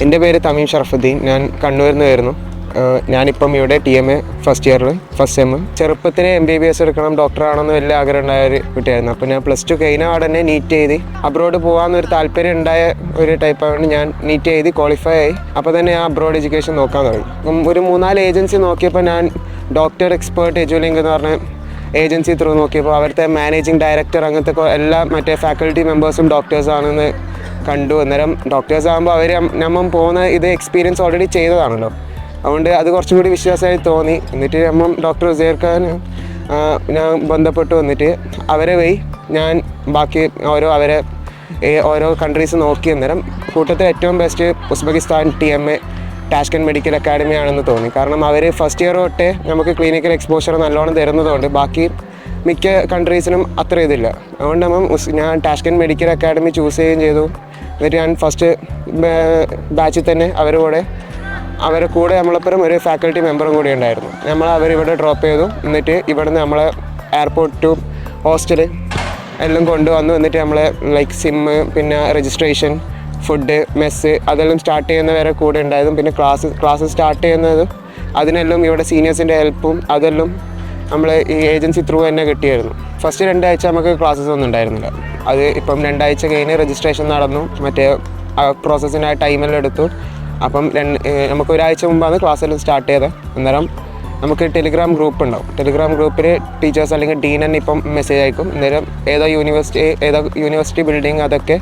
എൻ്റെ പേര് തമീം ഷറഫുദ്ദീൻ. ഞാൻ കണ്ണൂരിൽ നിന്ന് വരുന്നു. ഞാനിപ്പം ഇവിടെ TMA ഫസ്റ്റ് ഇയറിൽ ഫസ്റ്റ് സെമ്മ്. ചെറുപ്പത്തിൽ MBBS എടുക്കണം, ഡോക്ടറാണെന്ന് വലിയ ആഗ്രഹം ഉണ്ടായ ഒരു കുട്ടിയായിരുന്നു. അപ്പോൾ ഞാൻ +2 കഴിഞ്ഞ ഉടനെ നീറ്റ് എഴുതി അബ്രോഡ് പോകാമെന്നൊരു താല്പര്യം ഉണ്ടായ ഒരു ടൈപ്പായതുകൊണ്ട് ഞാൻ നീറ്റ് എഴുതി ക്വാളിഫൈ ആയി. അപ്പോൾ തന്നെ ഞാൻ അബ്രോഡ് എഡ്യൂക്കേഷൻ നോക്കാൻ തുടങ്ങി. ഒരു 3-4 ഏജൻസി നോക്കിയപ്പോൾ ഞാൻ ഡോക്ടർ എക്സ്പേർട്ട് എജുലിങ്ക് എന്ന് പറഞ്ഞ ഏജൻസി ത്രൂ നോക്കിയപ്പോൾ അവിടുത്തെ മാനേജിങ് ഡയറക്ടർ അങ്ങനത്തെ എല്ലാ മറ്റേ ഫാക്കൽറ്റി മെമ്പേഴ്സും ഡോക്ടേഴ്സാണെന്ന് കണ്ടു. അന്നേരം ഡോക്ടേഴ്സ് ആകുമ്പോൾ അവർ നമ്മൾ പോകുന്ന ഇത് എക്സ്പീരിയൻസ് ഓൾറെഡി ചെയ്തതാണല്ലോ, അതുകൊണ്ട് അത് കുറച്ചും കൂടി വിശ്വാസമായി തോന്നി. എന്നിട്ട് നമ്മൾ ഡോക്ടർ ഉസൈർഖാൻ ഞാൻ ബന്ധപ്പെട്ട് വന്നിട്ട് അവരെ വഴി ഞാൻ ബാക്കി ഓരോ കൺട്രീസ് നോക്കി. അന്നേരം കൂട്ടത്തിൽ ഏറ്റവും best Uzbekistan TMA Tashkent medical academy ആണെന്ന് തോന്നി. കാരണം അവർ ഫസ്റ്റ് ഇയർ തൊട്ടേ നമുക്ക് ക്ലിനിക്കൽ എക്സ്പോഷർ നല്ലോണം തരുന്നതുകൊണ്ട് ബാക്കി മിക്ക കൺട്രീസിനും അത്ര ഇതില്ല. അതുകൊണ്ട് ഞാൻ ടാഷ്കൻ മെഡിക്കൽ അക്കാഡമി ചൂസ് ചെയ്യുകയും ചെയ്തു. എന്നിട്ട് ഞാൻ ഫസ്റ്റ് ബാച്ചിൽ തന്നെ അവരെ കൂടെ നമ്മളൊപ്പം ഒരു ഫാക്കൽറ്റി മെമ്പറും കൂടി ഉണ്ടായിരുന്നു. അവരിവിടെ ഡ്രോപ്പ് ചെയ്തു. എന്നിട്ട് ഇവിടുന്ന് നമ്മളെ എയർപോർട്ട് ടു ഹോസ്റ്റൽ എല്ലാം കൊണ്ടുവന്നു. എന്നിട്ട് നമ്മളെ സിമ്മ്, പിന്നെ രജിസ്ട്രേഷൻ, ഫുഡ്, മെസ്സ് അതെല്ലാം സ്റ്റാർട്ട് ചെയ്യുന്നവരെ കൂടെ ഉണ്ടായതും, പിന്നെ ക്ലാസ് സ്റ്റാർട്ട് ചെയ്യുന്നതും അതിനെല്ലാം ഇവിടെ സീനിയേഴ്സിൻ്റെ ഹെൽപ്പും അതെല്ലാം നമ്മൾ ഈ ഏജൻസി ത്രൂ തന്നെ കിട്ടിയായിരുന്നു. ഫസ്റ്റ് 2 ആഴ്ച നമുക്ക് ക്ലാസ്സസ് ഒന്നും ഉണ്ടായിരുന്നില്ല. അത് ഇപ്പം 2 ആഴ്ച കഴിഞ്ഞ് രജിസ്ട്രേഷൻ നടന്നു, മറ്റേ പ്രോസസ്സിൻ്റെ ടൈമെല്ലാം എടുത്തു. അപ്പം നമുക്ക് ഒരാഴ്ച മുമ്പാണ് ക്ലാസ്സെല്ലാം സ്റ്റാർട്ട് ചെയ്തത്. അന്നേരം നമുക്ക് ടെലിഗ്രാം ഗ്രൂപ്പ് ഉണ്ടാവും. ടെലിഗ്രാം ഗ്രൂപ്പിൽ ടീച്ചേഴ്സ് അല്ലെങ്കിൽ ഡീൻ തന്നെ ഇപ്പം മെസ്സേജ് അയക്കും. അന്നേരം ഏതോ യൂണിവേഴ്സിറ്റി ബിൽഡിംഗ് അതൊക്കെ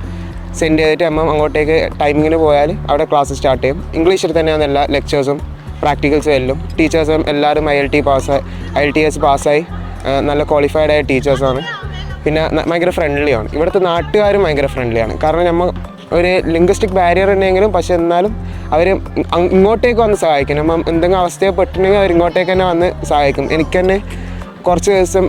സെൻഡ് ചെയ്തിട്ട് അങ്ങോട്ടേക്ക് ടൈമിങ്ങിന് പോയാൽ അവിടെ ക്ലാസ് സ്റ്റാർട്ട് ചെയ്യും. ഇംഗ്ലീഷിൽ തന്നെയാണ് എല്ലാ ലെക്ചേഴ്സും പ്രാക്ടിക്കൽസും എല്ലാം. ടീച്ചേഴ്സും എല്ലാവരും IELTS പാസ്സായി നല്ല ക്വാളിഫൈഡ് ആയ ടീച്ചേഴ്സാണ്. പിന്നെ ഭയങ്കര ഫ്രണ്ട്ലിയാണ്. ഇവിടുത്തെ നാട്ടുകാരും ഭയങ്കര ഫ്രണ്ട്ലിയാണ്. കാരണം നമ്മൾ ഒരു ലിംഗ്വിസ്റ്റിക് ബാരിയർ ഉണ്ടെങ്കിലും പക്ഷെ എന്നാലും അവർ ഇങ്ങോട്ടേക്ക് വന്ന് സഹായിക്കും. നമ്മൾ എന്തെങ്കിലും അവസ്ഥയെ പെട്ടിട്ടുണ്ടെങ്കിൽ അവർ ഇങ്ങോട്ടേക്ക് തന്നെ വന്ന് സഹായിക്കും. എനിക്ക് തന്നെ കുറച്ച് ദിവസം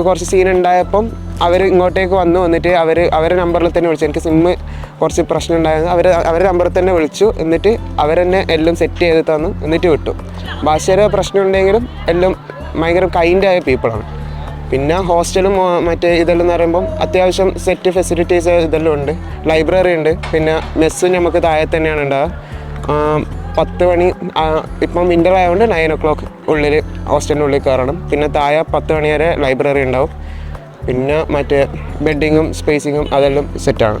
കുറച്ച് സീൻ ഉണ്ടായപ്പം അവർ ഇങ്ങോട്ടേക്ക് വന്നിട്ട് അവരെ നമ്പറിൽ തന്നെ വിളിച്ചു. എനിക്ക് സിമ്മ് കുറച്ച് പ്രശ്നം ഉണ്ടായിരുന്നു. അവരെ നമ്പറിൽ തന്നെ വിളിച്ചു. എന്നിട്ട് അവരെന്നെ എല്ലാം സെറ്റ് ചെയ്ത് തന്നു. എന്നിട്ട് വിട്ടു. ഭാഷയുടെ പ്രശ്നം ഉണ്ടെങ്കിലും എല്ലാം ഭയങ്കര കൈൻഡായ പീപ്പിളാണ്. പിന്നെ ഹോസ്റ്റലും ഇതെല്ലാം എന്ന് പറയുമ്പം അത്യാവശ്യം സെറ്റ് ഫെസിലിറ്റീസ് ഇതെല്ലാം ഉണ്ട്. ലൈബ്രറി ഉണ്ട്. പിന്നെ മെസ്സും നമുക്ക് താഴെ തന്നെയാണ് ഉണ്ടാവുക. 10 മണി ഇപ്പം വിൻ്റർ ആയതുകൊണ്ട് 9 o'clock ഉള്ളിൽ ഹോസ്റ്റലിൻ്റെ ഉള്ളിൽ കയറണം. പിന്നെ താഴെ 10 മണി വരെ ലൈബ്രറി ഉണ്ടാവും. പിന്നെ ബെഡിങ്ങും സ്പേസിങ്ങും അതെല്ലാം സെറ്റാണ്.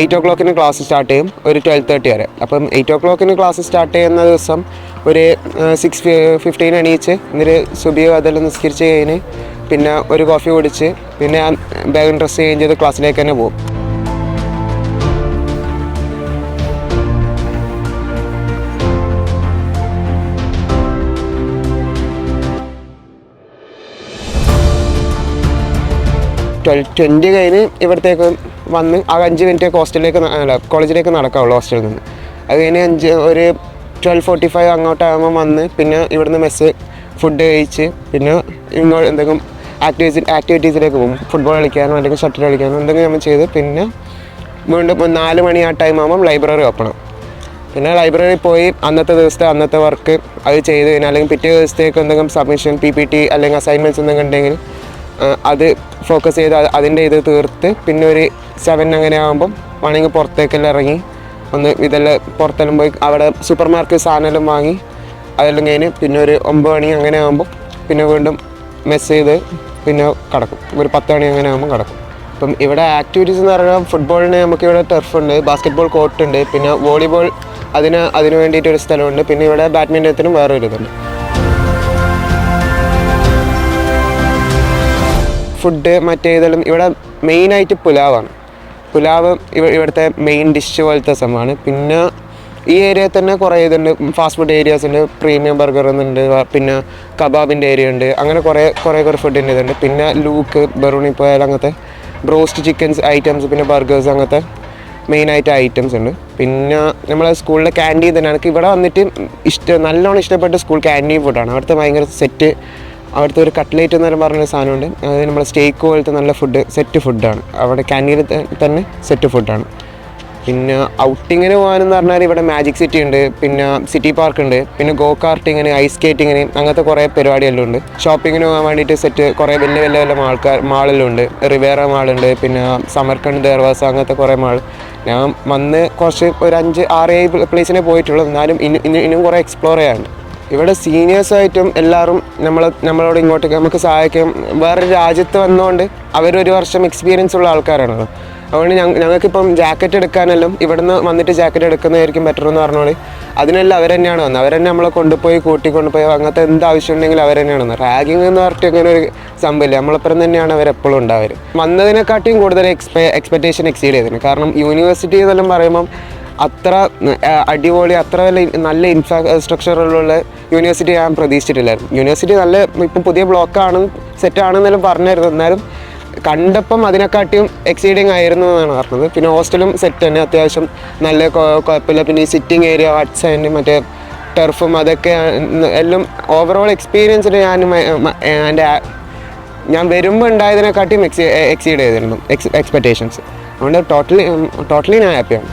$8 o'clock ക്ലാസ് സ്റ്റാർട്ട് ചെയ്യും, ഒരു 12:30 വരെ. അപ്പം 8 o'clock ക്ലാസ് സ്റ്റാർട്ട് ചെയ്യുന്ന ദിവസം ഒരു 6:15 എണീച്ച് എന്നിട്ട് സുബിയോ അതെല്ലാം നിസ്കരിച്ച് കഴിഞ്ഞ് പിന്നെ ഒരു കോഫി കുടിച്ച് പിന്നെ ബാഗും ഡ്രസ്സ് ചേഞ്ച് ചെയ്ത് ക്ലാസ്സിലേക്ക് തന്നെ പോകും. $20 കഴിഞ്ഞ് ഇവിടത്തേക്ക് വന്ന് ആ 5 മിനിറ്റ് കോളേജിലേക്ക് നടക്കാവുള്ളൂ ഹോസ്റ്റലിൽ നിന്ന്. അത് കഴിഞ്ഞ് ഒരു 12:45 അങ്ങോട്ടാകുമ്പോൾ വന്ന് പിന്നെ ഇവിടുന്ന് മെസ്സ് ഫുഡ് കഴിച്ച് പിന്നെ എന്തെങ്കിലും ആക്ടിവിറ്റീസിലേക്ക് പോകും. ഫുട്ബോൾ കളിക്കാനോ അല്ലെങ്കിൽ ഷട്ടിൽ കളിക്കാനോ എന്തെങ്കിലും നമ്മൾ ചെയ്ത് പിന്നെ വീണ്ടും 4 മണി ആ ടൈം ആകുമ്പം ലൈബ്രറി ഓപ്പണാകും. പിന്നെ ലൈബ്രറി പോയി അന്നത്തെ വർക്ക് അത് ചെയ്ത് കഴിഞ്ഞാൽ അല്ലെങ്കിൽ പിറ്റേ ദിവസത്തേക്ക് എന്തെങ്കിലും സബ്മിഷൻ PPT അല്ലെങ്കിൽ അസൈൻമെൻറ്റ്സ് എന്തെങ്കിലും ഉണ്ടെങ്കിൽ അത് ഫോക്കസ് ചെയ്ത് അതിൻ്റെ ഇത് തീർത്ത് പിന്നെ ഒരു 7 അങ്ങനെ ആകുമ്പം വേണമെങ്കിൽ പുറത്തേക്കെല്ലാം ഇറങ്ങി ഇതെല്ലാം പുറത്തെല്ലാം പോയി അവിടെ സൂപ്പർ മാർക്കറ്റ് സാധനമെല്ലാം വാങ്ങി അതെല്ലാം കഴിഞ്ഞ് പിന്നെ ഒരു 9 മണി അങ്ങനെ ആകുമ്പോൾ പിന്നെ വീണ്ടും മെസ്സ് ചെയ്ത് പിന്നെ കിടക്കും. ഒരു 10 മണി അങ്ങനെ ആകുമ്പോൾ കിടക്കും. അപ്പം ഇവിടെ ആക്ടിവിറ്റീസ് എന്ന് പറഞ്ഞാൽ ഫുട്ബോളിന് നമുക്കിവിടെ ടർഫുണ്ട്, ബാസ്കറ്റ് ബോൾ കോർട്ടുണ്ട്, പിന്നെ വോളിബോൾ അതിന് വേണ്ടിയിട്ടൊരു സ്ഥലമുണ്ട്. പിന്നെ ഇവിടെ ബാഡ്മിൻ്റണത്തിനും വേറെ ഒരു ഇതുണ്ട്. ഫുഡ് ഇതെല്ലാം ഇവിടെ മെയിനായിട്ട് പുലാവ് ഇവിടുത്തെ മെയിൻ ഡിഷ് പോലത്തെ സംഭവമാണ്. പിന്നെ ഈ ഏരിയയിൽ തന്നെ കുറേ ഇതുണ്ട്, ഫാസ്റ്റ് ഫുഡ് ഏരിയാസ് ഉണ്ട്. പ്രീമിയം ബർഗർ എന്നുണ്ട്, പിന്നെ കബാബിൻ്റെ ഏരിയ ഉണ്ട്. അങ്ങനെ കുറേ ഫുഡിൻ്റെ ഇതുണ്ട്. പിന്നെ ലൂക്ക്, ബറൂണി പോയാൽ അങ്ങനത്തെ ബ്രോസ്റ്റ് ചിക്കൻസ് ഐറ്റംസ്, പിന്നെ ബർഗേഴ്സ് അങ്ങനത്തെ മെയിനായിട്ട് ഐറ്റംസ് ഉണ്ട്. പിന്നെ നമ്മളെ സ്കൂളിലെ ക്യാൻറ്റീൻ തന്നെയാണ്. എനിക്ക് ഇവിടെ വന്നിട്ട് നല്ലോണം ഇഷ്ടപ്പെട്ട സ്കൂൾ ക്യാൻറ്റീൻ ഫുഡാണ്. അവിടുത്തെ ഭയങ്കര അവിടുത്തെ ഒരു കട്ട്ലേറ്റ് എന്ന് പറഞ്ഞൊരു സാധനമുണ്ട്. അതായത് നമ്മളെ സ്റ്റേക്ക് പോലത്തെ നല്ല ഫുഡ് സെറ്റ് ഫുഡാണ്. അവിടെ ക്യാൻറ്റീനിൽ തന്നെ സെറ്റ് ഫുഡാണ്. പിന്നെ ഔട്ടിങ്ങിന് പോകാനെന്ന് പറഞ്ഞാൽ ഇവിടെ മാജിക് സിറ്റി ഉണ്ട്, പിന്നെ സിറ്റി പാർക്ക് ഉണ്ട്, പിന്നെ ഗോ കാർട്ടിങ്ങിന്, ഐസ് സ്കേറ്റിങ്ങിന് അങ്ങനത്തെ കുറേ പരിപാടിയെല്ലാം ഉണ്ട്. ഷോപ്പിങ്ങിന് പോകാൻ വേണ്ടിയിട്ട് സെറ്റ് കുറേ വലിയ വലിയ വലിയ മാളെല്ലാം ഉണ്ട്. റിവേറ മാളുണ്ട്, പിന്നെ സമർക്കണ്ട് ദേർവാസ അങ്ങനത്തെ കുറേ മാൾ. ഞാൻ വന്ന് കുറച്ച് ഒരു 5-6-7 പ്ലേസിനെ പോയിട്ടുള്ളൂ. എന്നാലും ഇനിയും കുറേ എക്സ്പ്ലോർ ചെയ്യാനുണ്ട്. ഇവിടെ സീനിയേഴ്സായിട്ടും എല്ലാവരും നമ്മളോട് ഇങ്ങോട്ടേക്ക് നമുക്ക് സഹായിക്കും. വേറൊരു രാജ്യത്ത് വന്നുകൊണ്ട് അവരൊരു വർഷം എക്സ്പീരിയൻസ് ഉള്ള ആൾക്കാരാണല്ലോ. അതുകൊണ്ട് ഞങ്ങൾക്കിപ്പം ജാക്കറ്റ് എടുക്കാനെല്ലാം ഇവിടുന്ന് വന്നിട്ട് ജാക്കറ്റ് എടുക്കുന്നതായിരിക്കും ബെറ്റർ എന്ന് പറഞ്ഞോളി. അതിനെല്ലാം അവർ തന്നെയാണ് വന്നത്. അവർ തന്നെ നമ്മളെ കൊണ്ടുപോയി കൂട്ടിക്കൊണ്ടുപോയി അങ്ങനത്തെ എന്ത് ആവശ്യം ഉണ്ടെങ്കിലും അവർ തന്നെയാണ് വന്നത്. റാഗിങ് എന്ന് പറഞ്ഞിട്ട് അങ്ങനെ ഒരു സംഭവമില്ല. നമ്മളൊപ്പം തന്നെയാണ് അവരെപ്പോഴും ഉണ്ടാവർ. വന്നതിനെക്കാട്ടിയും കൂടുതൽ എക്സ്പെക്റ്റേഷൻ എക്സീഡ് ചെയ്തിരുന്നു. കാരണം യൂണിവേഴ്സിറ്റി എന്നെല്ലാം പറയുമ്പം അത്ര അടിപൊളി, അത്ര നല്ല ഇൻഫ്രാസ്ട്രക്ചറുള്ള യൂണിവേഴ്സിറ്റി ഞാൻ പ്രതീക്ഷിച്ചിട്ടില്ലായിരുന്നു. യൂണിവേഴ്സിറ്റി നല്ല ഇപ്പം പുതിയ ബ്ലോക്കാണ്, സെറ്റാണെന്നെല്ലാം പറഞ്ഞായിരുന്നു. എന്നാലും കണ്ടപ്പം അതിനെക്കാട്ടിയും എക്സീഡിങ് ആയിരുന്നു എന്നാണ് പറഞ്ഞത്. പിന്നെ ഹോസ്റ്റലും സെറ്റ് തന്നെ, അത്യാവശ്യം നല്ല കുഴപ്പമില്ല. പിന്നെ ഈ സിറ്റിംഗ് ഏരിയ, ഹട്ട്സ് ആൻഡ് മറ്റേ ടെർഫും അതൊക്കെ എല്ലാം ഓവറോൾ എക്സ്പീരിയൻസിൽ ഞാൻ വരുമ്പോൾ ഉണ്ടായതിനെക്കാട്ടിയും എക്സീഡ് ചെയ്തിരുന്നു എക്സ്പെക്റ്റേഷൻസ്. അതുകൊണ്ട് ടോട്ടലി ഞാൻ ഹാപ്പിയാണ്.